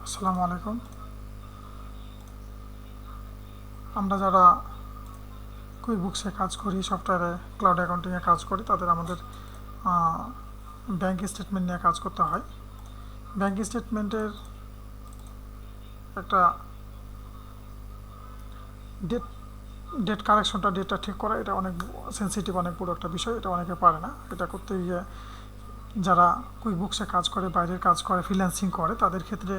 আসসালামু আলাইকুম। আমরা যারা কুইকবুকসে কাজ করি, সফটওয়্যারে ক্লাউড অ্যাকাউন্টিংয়ে কাজ করি, তাদের আমাদের ব্যাংক স্টেটমেন্ট নিয়ে কাজ করতে হয়। ব্যাংক স্টেটমেন্টের একটা ডেট ডেট কারেকশনটা, ডেটটা ঠিক করা, এটা অনেক সেন্সিটিভ, অনেক বড় একটা বিষয়। এটা অনেকে পারে না। এটা করতে গিয়ে যারা কুইকবুকসে কাজ করে, বাইরের কাজ করে, ফ্রিল্যান্সিং করে, তাদের ক্ষেত্রে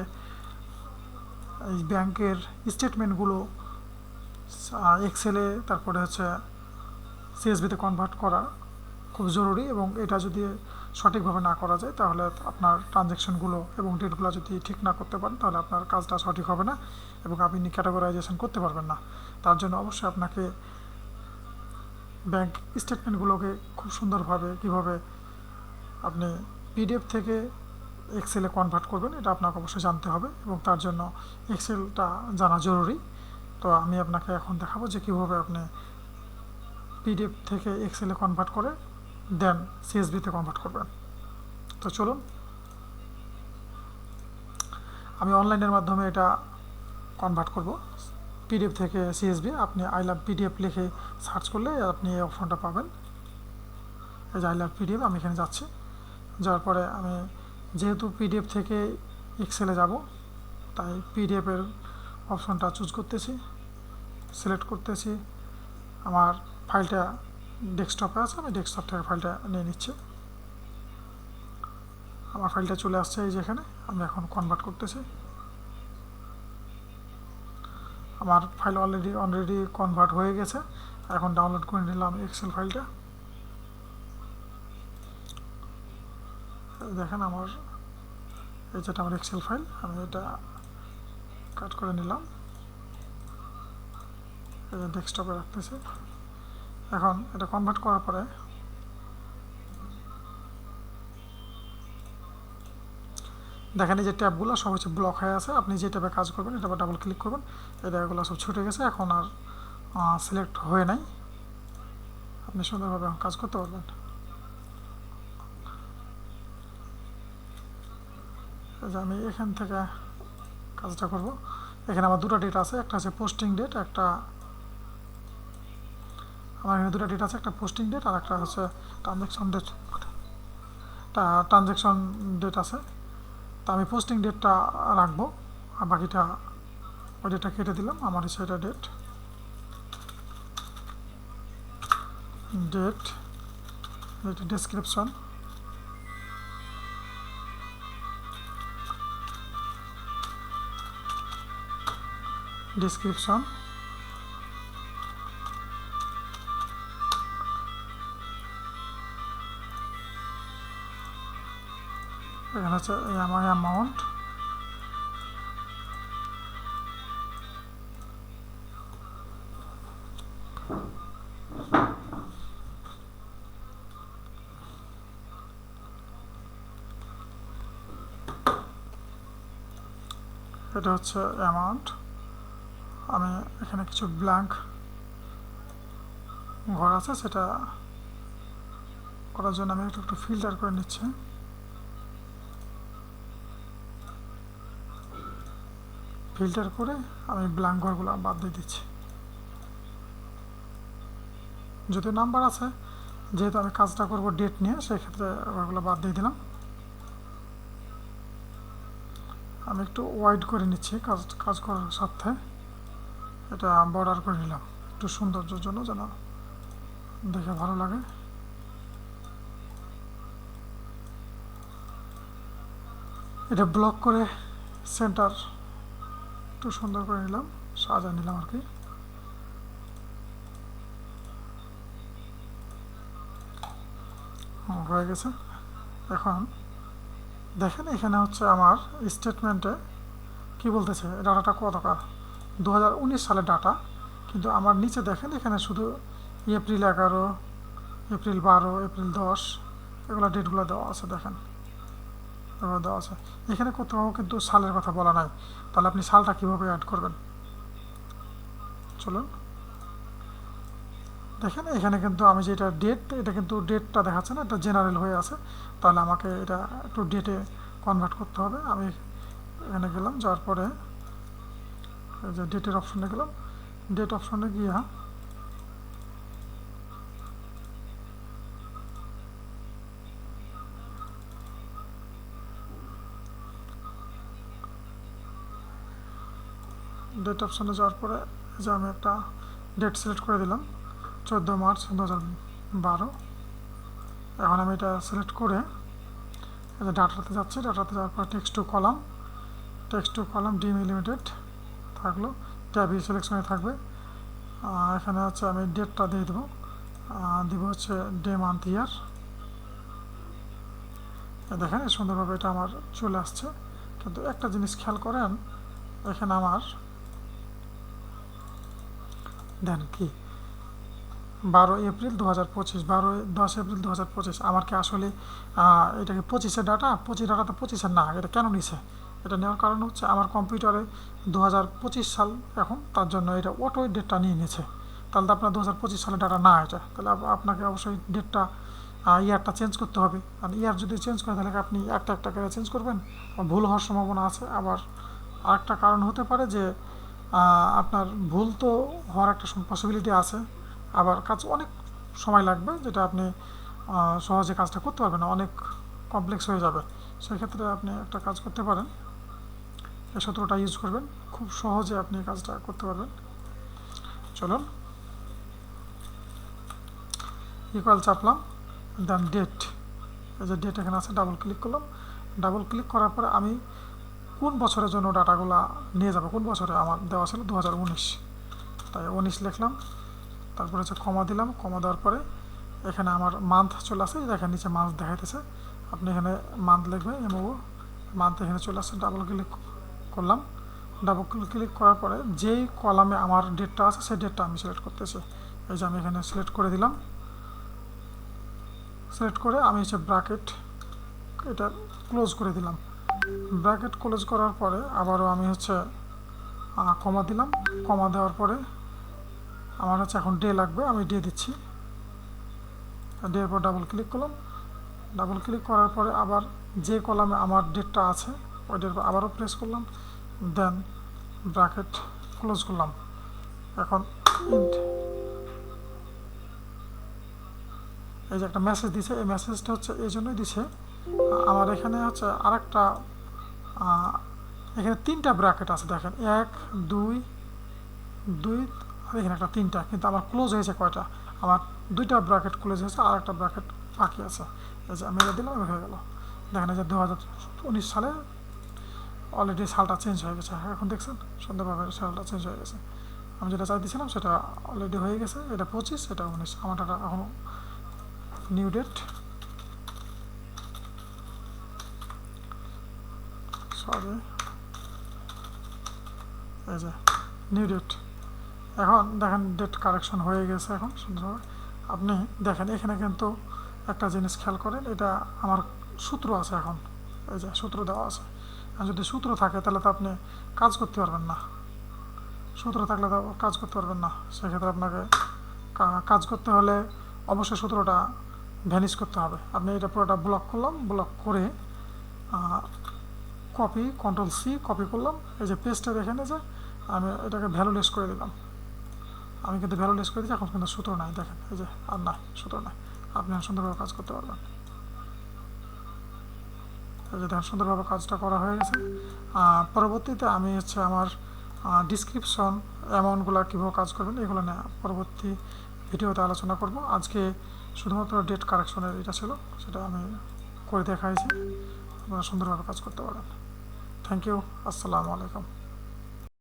এই ব্যাংকের স্টেটমেন্টগুলো এক্সেলে, তারপরে হচ্ছে সিএসভিতে কনভার্ট করা খুব জরুরি। এবং এটা যদি সঠিকভাবে না করা যায়, তাহলে আপনার ট্রানজ্যাকশনগুলো এবং ডেটগুলো যদি ঠিক না করতে পারেন, তাহলে আপনার কাজটা সঠিক হবে না এবং আপনি ক্যাটাগরাইজেশন করতে পারবেন না। তার জন্য অবশ্যই আপনাকে ব্যাংক স্টেটমেন্টগুলোকে খুব সুন্দরভাবে কীভাবে আপনি পিডিএফ থেকে এক্সেলে কনভার্ট করবেন, এটা আপনাকে অবশ্যই জানতে হবে এবং তার জন্য এক্সেলটা জানা জরুরি। তো আমি আপনাকে এখন দেখাবো যে কীভাবে আপনি পিডিএফ থেকে এক্সেলে কনভার্ট করে দেন সিএসভিতে কনভার্ট করবেন। তো চলুন, আমি অনলাইনের মাধ্যমে এটা কনভার্ট করব পিডিএফ থেকে সিএসভি। আপনি আই লাভ পিডিএফ লিখে সার্চ করলে আপনি এই অপশনটা পাবেন। এই যে আই লাভ পিডিএফ, আমি এখানে যাচ্ছি। যাওয়ার পরে আমি যেহেতু পিডিএফ থেকে এক্সেলে যাব, তাই পিডিএফের অপশনটা চুজ করতেছি, সিলেক্ট করতেছি। আমার ফাইলটা ডেস্কটপে আছে, আমি ডেস্কটপ থেকে ফাইলটা নিয়ে নিচ্ছি। আমার ফাইলটা চলে আসছে এই যেখানে। আমি এখন কনভার্ট করতেছি। আমার ফাইল অলরেডি কনভার্ট হয়ে গেছে। এখন ডাউনলোড করে নিলাম এক্সেল ফাইলটা। দেখেন আমার এই যেটা আমার এক্সেল ফাইল, আমি এটা কাট করে নিলাম, এই যে ডেস্কটপে রাখতেছি। এখন এটা কনভার্ট করার পরে দেখেন এই যে ট্যাবগুলো সব হচ্ছে ব্লক হয়ে আছে। আপনি যে ট্যাবে কাজ করবেন, এটা ডাবল ক্লিক করবেন, এই ট্যাবগুলো সব ছুটে গেছে, এখন আর সিলেক্ট হয়ে নাই। আপনি সুন্দরভাবে কাজ করতে পারবেন। এই যে আমি এখান থেকে কাজটা করব। এখানে আমার দুটো ডেট আছে, একটা আছে পোস্টিং ডেট, আমার এখানে দুটো ডেট আছে, একটা পোস্টিং ডেট আর একটা হচ্ছে ট্রানজ্যাকশন ডেট। ট্রানজ্যাকশন ডেট আছে, তা আমি পোস্টিং ডেটটা রাখবো আর বাকিটা ওই ডেটটা কেটে দিলাম। আমার সেটা ডেট ডেসক্রিপশন, ডেসক্রিপশন এখানে হচ্ছে আমার অ্যামাউন্ট, এটা হচ্ছে অ্যামাউন্ট। আমি এখানে কিছু ব্ল্যাঙ্ক ঘর আছে, সেটা করার জন্য আমি একটু ফিল্টার করে নিচ্ছি। ফিল্টার করে আমি ব্ল্যাঙ্ক ঘরগুলো বাদ দিয়ে দিচ্ছি। যদি নাম্বার আছে, যেহেতু আমি কাজটা করব ডেট নিয়ে, সেক্ষেত্রে ওগুলো বাদ দিয়ে দিলাম। আমি একটু ওয়াইড করে নিচ্ছি কাজ করার সাথে, এটা বর্ডার করে নিলাম একটু সৌন্দর্যের জন্য, যেন দেখে ভালো লাগে। এটা ব্লক করে সেন্টার একটু সুন্দর করে নিলাম, সাজা নিলাম আর কি। হয়ে গেছে। এখন দেখেন এখানে হচ্ছে আমার স্টেটমেন্টে কি বলতেছে, ডাটাটা কতকার, 2019 সালের ডাটা। কিন্তু আমার নিচে দেখেন এখানে শুধু এপ্রিল 11, এপ্রিল 12, এপ্রিল 10, এগুলো ডেটগুলো দেওয়া আছে। দেখেন এগুলো দেওয়া আছে, এখানে কোথাও কিন্তু সালের কথা বলা নাই। তাহলে আপনি সালটা কীভাবে অ্যাড করবেন, চলুন দেখেন। এখানে কিন্তু আমি যেটা ডেট, এটা কিন্তু ডেটটা দেখাচ্ছে না, এটা জেনারেল হয়ে আছে। তাহলে আমাকে এটা একটু ডেটে কনভার্ট করতে হবে। আমি এখানে গেলাম, যাওয়ার পরে এই যে ডেটের অপশনে গেলাম। ডেট অপশনে গিয়া ডেট অপশনে যাওয়ার পরে যে আমি একটা ডেট সিলেক্ট করে দিলাম 14 মার্চ 2012। এখন আমি এটা সিলেক্ট করে ডাটাতে যাচ্ছি। ডাটাতে যাওয়ার পর টেক্সট টু কলাম ডিম লিমিটেড থাকলো, ট্যাবি সিলেকশনে থাকবে। এখানে হচ্ছে আমি ডেটটা দিয়ে দেবো, দিব হচ্ছে ডে মান্থ ইয়ার। দেখেন সুন্দরভাবে এটা আমার চলে আসছে। কিন্তু একটা জিনিস খেয়াল করেন, এখানে আমার দেন কি 12 এপ্রিল 2025, 10 এপ্রিল 2025। আমার কি আসলে এটা কি 25-এর ডাটা? 25 ডাটা তো 25-এর না। এটা কেন নিছে? এটা নেওয়ার কারণ হচ্ছে আমার কম্পিউটারে 2025 সাল এখন, তার জন্য এটা অটো ডেটটা নিয়ে নিয়েছে। তাহলে তো আপনার 2025 সালের ডাটা না এটা, তাহলে আপনাকে অবশ্যই ডেটটা ইয়ারটা চেঞ্জ করতে হবে। আর ইয়ার যদি চেঞ্জ করেন তাহলে আপনি একটা একটা করে চেঞ্জ করবেন, ভুল হওয়ার সম্ভাবনা আছে। আবার আরেকটা কারণ হতে পারে যে আপনার ভুল তো হওয়ার একটা পসিবিলিটি আছে, আবার কাজ অনেক সময় লাগবে, যেটা আপনি সহজে কাজটা করতে পারবেন না, অনেক কমপ্লেক্স হয়ে যাবে। সেক্ষেত্রে আপনি একটা কাজ করতে পারেন, এই সূত্রটা ইউজ করবেন, খুব সহজে আপনি কাজটা করতে পারবেন। চলুন, ইকুয়াল চাপলাম, দেন ডেট, এই যে ডেট এখানে আছে, ডাবল ক্লিক করলাম। ডাবল ক্লিক করার পরে আমি কোন বছরের জন্য ডাটাগুলো নিয়ে যাবো, কোন বছরে আমার দেওয়া ছিল 2019, তাই 19 লিখলাম। তারপরে হচ্ছে কমা দিলাম, কমা দেওয়ার পরে এখানে আমার মান্থ চলে আসে, দেখেন নিচে মান্থ দেখাইতেছে। আপনি এখানে মান্থ লিখবেন, এমও মান্থ এখানে চলে আসছে। ডাবল ক্লিক করলাম। ডাবল ক্লিক করার পরে যেই কলামে আমার ডেটটা আছে সেই ডেটটা আমি সিলেক্ট করতেছি। এই যে আমি এখানে সিলেক্ট করে দিলাম। সিলেক্ট করে আমি হচ্ছে ব্র্যাকেট এটা ক্লোজ করে দিলাম। ব্র্যাকেট ক্লোজ করার পরে আবারও আমি হচ্ছে কমা দিলাম। কমা দেওয়ার পরে আমার হচ্ছে এখন ডে লাগবে, আমি ডে দিচ্ছি। ডের পর ডাবল ক্লিক করলাম। ডাবল ক্লিক করার পরে আবার যে কলামে আমার ডেটটা আছে ওই ডের পর আবারও প্রেস করলাম, দেন ব্র্যাকেট ক্লোজ করলাম। এখন এই যে একটা মেসেজ দিছে, এই মেসেজটা হচ্ছে এই জন্যই দিছে, আমার এখানে হচ্ছে আরেকটা এখানে 3টা ব্র্যাকেট আছে, দেখেন 1 2 2, আর এখানে একটা 3টা, কিন্তু আমার ক্লোজ হয়েছে কয়টা? আমার 2টা ব্র্যাকেট ক্লোজ হয়েছে, আর একটা ব্র্যাকেট বাকি আছে। এই যে আমি এটা দিলাম, হয়ে গেল। দেখেন এই যে 2019 সালে অলরেডি সালটা চেঞ্জ হয়ে গেছে। এখন দেখছেন সুন্দরভাবে সালটা চেঞ্জ হয়ে গেছে। আমি যেটা চাইতেছিলাম সেটা অলরেডি হয়ে গেছে। এটা 25, এটা 19। আমার ডাটা এখন নিউ ডেট, সরি, এই যে নিউ ডেট। এখন দেখেন ডেট কারেকশন হয়ে গেছে এখন সুন্দরভাবে। আপনি দেখেন এখানে কিন্তু একটা জিনিস খেয়াল করেন, এটা আমার সূত্র আছে এখন, এই যে সূত্র দেওয়া আছে। আর যদি সূত্র থাকে তাহলে তো আপনি কাজ করতে পারবেন না, সূত্র থাকলে তো কাজ করতে পারবেন না। সেক্ষেত্রে আপনাকে কাজ করতে হলে অবশ্যই সূত্রটা ভ্যানিশ করতে হবে। আপনি এটা পুরোটা ব্লক করলাম, ব্লক করে কপি, Ctrl+C কপি করলাম। এই যে পেজটা দেখেন, যে আমি এটাকে ভ্যালুলেস করে দিলাম। আমি কিন্তু ভ্যালুলেস করে দিচ্ছি, এখন কিন্তু সূত্র নাই, দেখেন এই যে আর নাই, সূত্র নাই। আপনি সুন্দরভাবে কাজ করতে পারবেন। এই যে দেখেন সুন্দরভাবে কাজটা করা হয়ে গেছে। পরবর্তীতে আমি হচ্ছে আমার ডিসক্রিপশন অ্যামাউন্টগুলো কীভাবে কাজ করবেন এগুলো নিয়ে পরবর্তী ভিডিওতে আলোচনা করব। আজকে শুধুমাত্র ডেট কারেকশনের এটা ছিল, সেটা আমি করে দেখাইছি। আপনারা সুন্দরভাবে কাজ করতে পারেন। থ্যাংক ইউ, আসসালামু আলাইকুম।